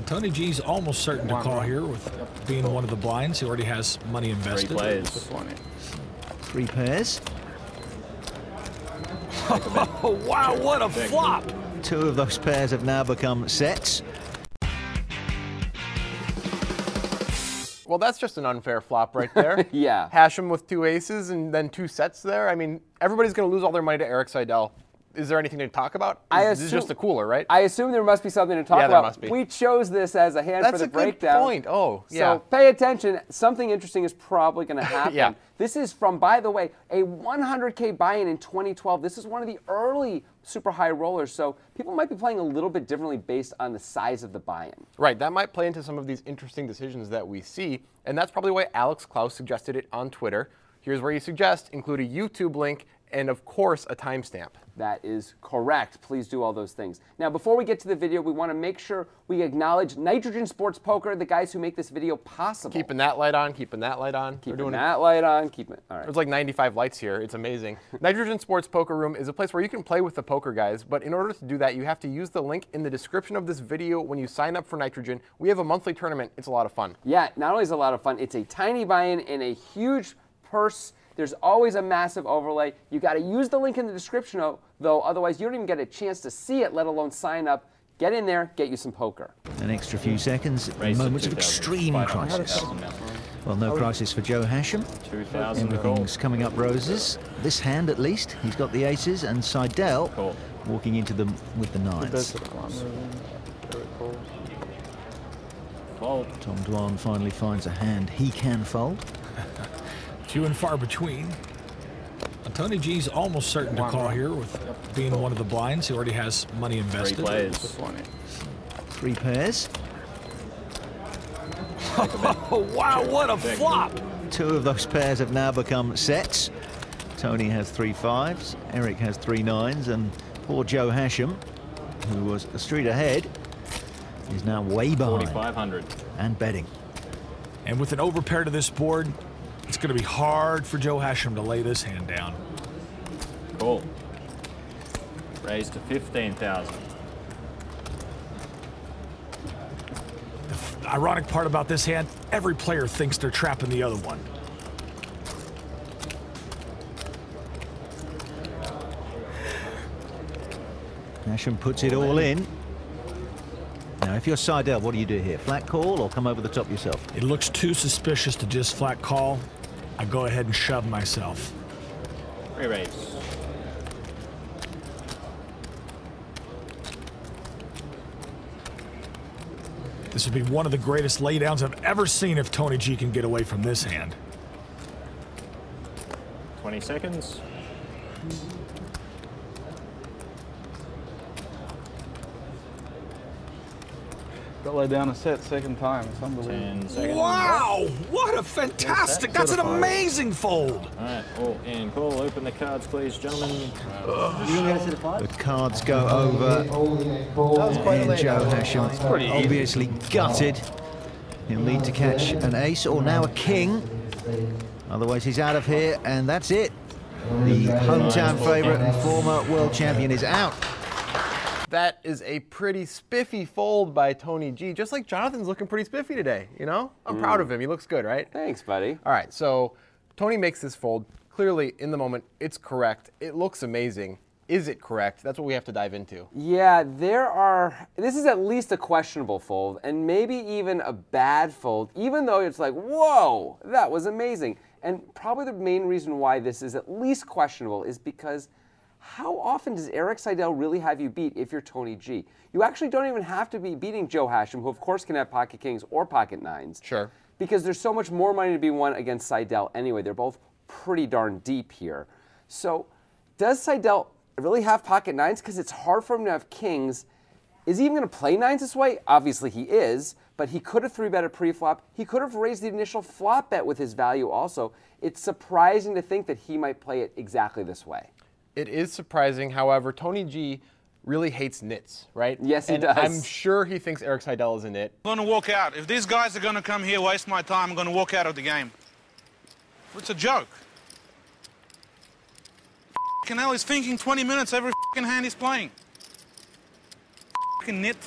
Tony G's almost certain to call here with being one of the blinds. He already has money invested. 3 players. 3 pairs. Oh, wow, what a flop! 2 of those pairs have now become sets. Well, that's just an unfair flop right there. Yeah. Hachem with 2 aces and then 2 sets there. I mean, everybody's going to lose all their money to Eric Seidel. Is there anything to talk about? This is just a cooler, right? I assume there must be something to talk about. Yeah, there must be. We chose this as a hand for the breakdown. That's a good point. Oh, yeah. So pay attention. Something interesting is probably going to happen. Yeah. This is from, by the way, a 100K buy-in in 2012. This is one of the early super high rollers, so people might be playing a little bit differently based on the size of the buy-in. Right, that might play into some of these interesting decisions that we see, and that's probably why Alex Klaus suggested it on Twitter. Here's where you suggest: include a YouTube link and, of course, a timestamp. That is correct. Please do all those things. Now, before we get to the video, we want to make sure we acknowledge Nitrogen Sports Poker, the guys who make this video possible. Keeping that light on, keeping that light on. Keeping that light on, keeping it. All right. There's like 95 lights here. It's amazing. Nitrogen Sports Poker Room is a place where you can play with the poker guys, but in order to do that, you have to use the link in the description of this video when you sign up for Nitrogen. We have a monthly tournament. It's a lot of fun. Yeah, not only is it a lot of fun, it's a tiny buy-in and a huge purse. There's always a massive overlay. You got to use the link in the description, though, otherwise you don't even get a chance to see it, let alone sign up. Get in there, get you some poker. An extra few seconds, moments of extreme crisis. Well, no crisis for Joe Hachem. 2,000. Everything's coming up roses. This hand, at least, he's got the aces, and Seidel walking into them with the 9s. Fold. Tom Dwan finally finds a hand he can fold. Few and far between. Tony G's almost certain to call here with being one of the blinds. He already has money invested. 3 players. 3 pairs. Oh, wow, what a flop! 2 of those pairs have now become sets. Tony has 3 5s, Eric has 3 9s, and poor Joe Hachem, who was a street ahead, is now way behind 4,500 and betting. And with an overpair to this board, it's going to be hard for Joe Hachem to lay this hand down. Call. Raise to 15,000. The ironic part about this hand, every player thinks they're trapping the other one. Hachem puts it all in. Now, if you're Seidel, what do you do here? Flat call or come over the top yourself? It looks too suspicious to just flat call. I go ahead and shove myself. Re-raise. This would be one of the greatest laydowns I've ever seen if Tony G can get away from this hand. 20 seconds. Got laid down a set second time. It's 10 unbelievable. seconds. Wow! What a fantastic! That's an amazing fold. All right, all in. Call. Open the cards, please, gentlemen. The cards go over, and Joe Hachem obviously gutted. He'll need to catch an ace or now a king. Otherwise, he's out of here, and that's it. The hometown favorite and former world champion is out. That is a pretty spiffy fold by Tony G. Just like Jonathan's looking pretty spiffy today, you know? I'm proud of him. He looks good, right? Thanks, buddy. All right, so Tony makes this fold. Clearly, in the moment, it's correct. It looks amazing. Is it correct? That's what we have to dive into. Yeah, this is at least a questionable fold, and maybe even a bad fold, even though it's like, whoa, that was amazing. And probably the main reason why this is at least questionable is because how often does Eric Seidel really have you beat if you're Tony G? You actually don't even have to be beating Joe Hachem, who of course can have pocket kings or pocket 9s. Sure. Because there's so much more money to be won against Seidel anyway. They're both pretty darn deep here. So does Seidel really have pocket 9s? Because it's hard for him to have kings. Is he even going to play 9s this way? Obviously he is, but he could have 3-bet a pre-flop. He could have raised the initial flop bet with his value also. It's surprising to think that he might play it exactly this way. It is surprising. However, Tony G really hates nits, right? Yes, he does. I'm sure he thinks Eric Seidel is a nit. I'm going to walk out. If these guys are going to come here, waste my time, I'm going to walk out of the game. It's a joke. F***ing hell, he's thinking 20 minutes every f***ing hand he's playing. F***ing nit.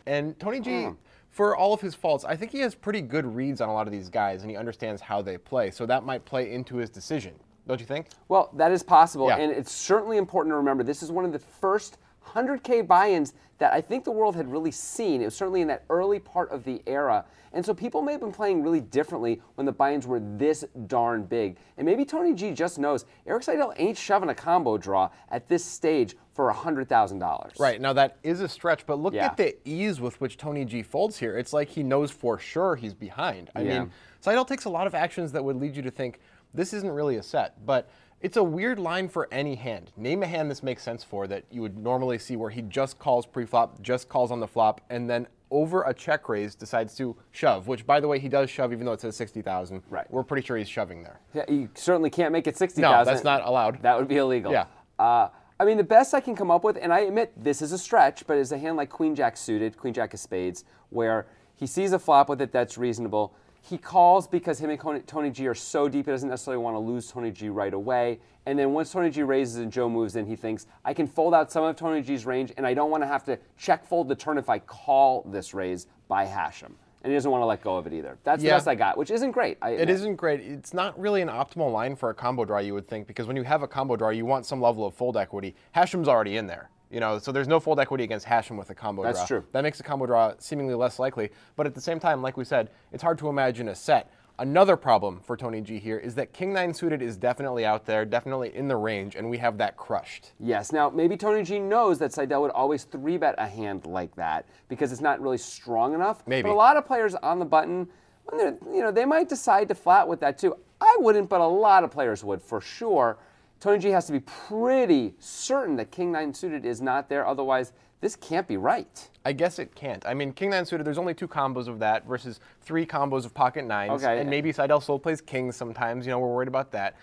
And Tony G for all of his faults, I think he has pretty good reads on a lot of these guys, and he understands how they play. So that might play into his decision, don't you think? Well, that is possible, Yeah. and it's certainly important to remember this is one of the first 100K buy-ins that I think the world had really seen. It was certainly in that early part of the era. And so people may have been playing really differently when the buy-ins were this darn big. And maybe Tony G just knows Eric Seidel ain't shoving a combo draw at this stage for $100,000. Right, now that is a stretch, but look Yeah. at the ease with which Tony G folds here. It's like he knows for sure he's behind. I Yeah. mean, Seidel takes a lot of actions that would lead you to think this isn't really a set, but it's a weird line for any hand. Name a hand this makes sense for that you would normally see where he just calls pre-flop, just calls on the flop, and then over a check raise decides to shove, which, by the way, he does shove even though it says 60,000. Right. We're pretty sure he's shoving there. Yeah, you certainly can't make it 60,000. No, that's not allowed. That would be illegal. Yeah. I mean, the best I can come up with, and I admit this is a stretch, but is a hand like Queen Jack suited, Queen Jack of spades, where he sees a flop with it that's reasonable. He calls because him and Tony G are so deep he doesn't necessarily want to lose Tony G right away. And then once Tony G raises and Joe moves in, he thinks, I can fold out some of Tony G's range, and I don't want to have to check fold the turn if I call this raise by Hachem. And he doesn't want to let go of it either. That's the best I got, which isn't great. It isn't great. It's not really an optimal line for a combo draw, you would think, because when you have a combo draw, you want some level of fold equity. Hashem's already in there. You know, so there's no fold equity against Hachem with a combo draw. That's true. That makes a combo draw seemingly less likely. But at the same time, like we said, it's hard to imagine a set. Another problem for Tony G here is that King 9 suited is definitely out there, definitely in the range, and we have that crushed. Yes. Now, maybe Tony G knows that Seidel would always 3-bet a hand like that because it's not really strong enough. Maybe. But a lot of players on the button, when they're, they might decide to flat with that too. I wouldn't, but a lot of players would for sure. Tony G has to be pretty certain that King 9 suited is not there. Otherwise, this can't be right. I guess it can't. I mean, King 9 suited, there's only 2 combos of that versus 3 combos of pocket 9s. Okay. And maybe Seidel still plays kings sometimes. You know, we're worried about that.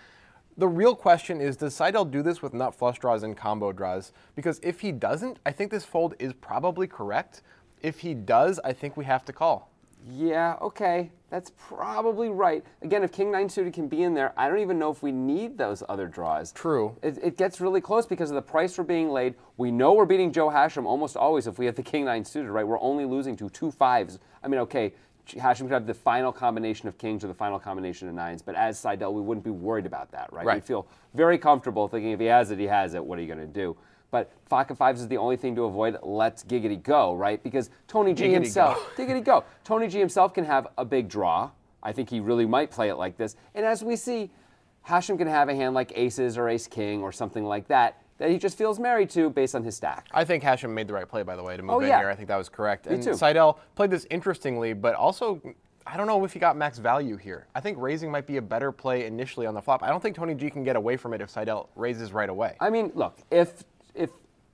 The real question is, does Seidel do this with nut flush draws and combo draws? Because if he doesn't, I think this fold is probably correct. If he does, I think we have to call. Yeah, okay. That's probably right. Again, if King 9 suited can be in there, I don't even know if we need those other draws. True. It gets really close because of the price we're being laid. We know we're beating Joe Hachem almost always if we have the King 9 suited, right? We're only losing to 2 5s. I mean, okay, Hachem could have the final combination of kings or the final combination of 9s, but as Seidel, we wouldn't be worried about that, right? We feel very comfortable thinking if he has it, he has it. What are you going to do? But pocket 5s is the only thing to avoid. Let's giggity go, right? Because Tony G himself, giggity go. Tony G himself can have a big draw. I think he really might play it like this. And as we see, Hachem can have a hand like aces or ace king or something like that he just feels married to based on his stack. I think Hachem made the right play, by the way, to move in here. I think that was correct. Me too. Seidel played this interestingly, but also, I don't know if he got max value here. I think raising might be a better play initially on the flop. I don't think Tony G can get away from it if Seidel raises right away. I mean, look, if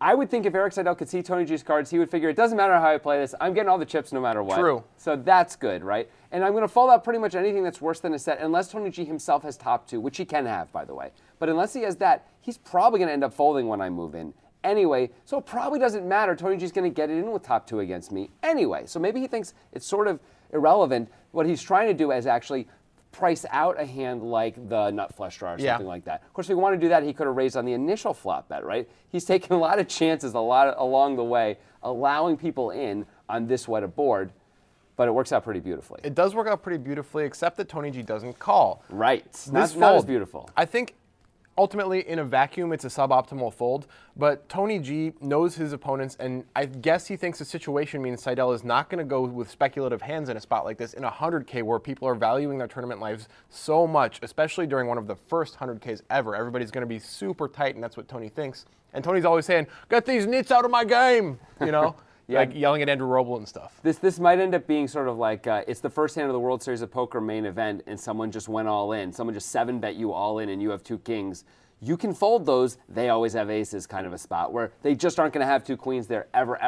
I would think if Eric Seidel could see Tony G's cards, he would figure it doesn't matter how I play this, I'm getting all the chips no matter what. True. So that's good, right? And I'm going to fold out pretty much anything that's worse than a set, unless Tony G himself has top 2, which he can have, by the way. But unless he has that, he's probably going to end up folding when I move in. Anyway, so it probably doesn't matter. Tony G's going to get it in with top 2 against me anyway. So maybe he thinks it's sort of irrelevant. What he's trying to do is actually price out a hand like the nut flush draw or something like that. Of course, if he wanted to do that, he could have raised on the initial flop bet, right? He's taking a lot of chances along the way, allowing people in on this wet a board, but it works out pretty beautifully. It does work out pretty beautifully, except that Tony G doesn't call. Right. Not as beautiful. I think ultimately, in a vacuum, it's a suboptimal fold, but Tony G knows his opponents, and I guess he thinks the situation means Seidel is not going to go with speculative hands in a spot like this in 100K where people are valuing their tournament lives so much, especially during one of the first 100Ks ever. Everybody's going to be super tight, and that's what Tony thinks. And Tony's always saying, get these nits out of my game, you know? Like yelling at Andrew Roble and stuff. This might end up being sort of like it's the first hand of the World Series of Poker main event, and someone just went all in. Someone just 7-bet you all in, and you have 2 kings. You can fold those. They always have aces, kind of a spot where they just aren't going to have 2 queens there ever,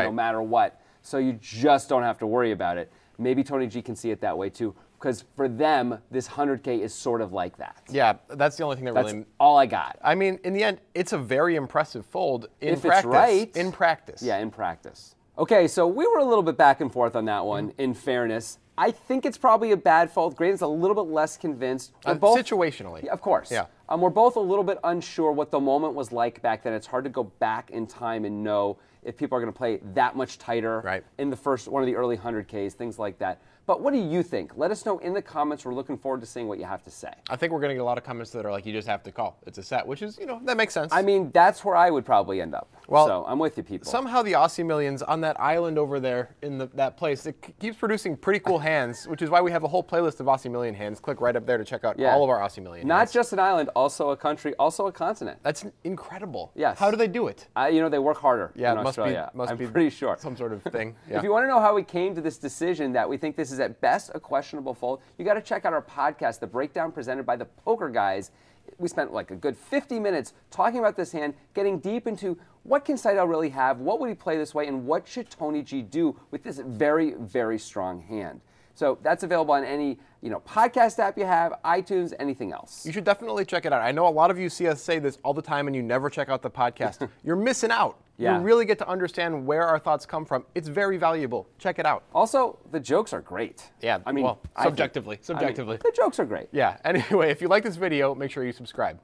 no matter what. So you just don't have to worry about it. Maybe Tony G can see it that way too, because for them, this 100K is sort of like that. Yeah, that's the only thing that that's really... all I got. I mean, in the end, it's a very impressive fold in if practice. It's right. In practice. Yeah, in practice. Okay, so we were a little bit back and forth on that one, in fairness. I think it's probably a bad fold. Graydon's a little bit less convinced. Situationally. Yeah, of course. Yeah. We're both a little bit unsure what the moment was like back then. It's hard to go back in time and know if people are going to play that much tighter in the first one of the early 100Ks, things like that. But what do you think? Let us know in the comments. We're looking forward to seeing what you have to say. I think we're going to get a lot of comments that are like, you just have to call. It's a set, which is, you know, that makes sense. I mean, that's where I would probably end up. Well, so I'm with you, people. Somehow the Aussie Millions on that island over there in that place, it keeps producing pretty cool hands, which is why we have a whole playlist of Aussie Million hands. Click right up there to check out all of our Aussie Million hands. Not just an island, also a country, also a continent. That's incredible. Yes. How do they do it? You know, they work harder in Australia. I'm pretty sure. Some sort of thing. If you want to know how we came to this decision that we think this is at best a questionable fold, you got to check out our podcast, The Breakdown, presented by the Poker Guys. We spent like a good 50 minutes talking about this hand, getting deep into what can Seidel really have, what would he play this way, and what should Tony G do with this very, very strong hand. So that's available on any podcast app you have, iTunes, anything else. You should definitely check it out. I know a lot of you see us say this all the time and you never check out the podcast. You're missing out. You really get to understand where our thoughts come from. It's very valuable. Check it out. Also, the jokes are great. Yeah, I mean, well, subjectively. the jokes are great. Yeah, anyway, if you like this video, make sure you subscribe.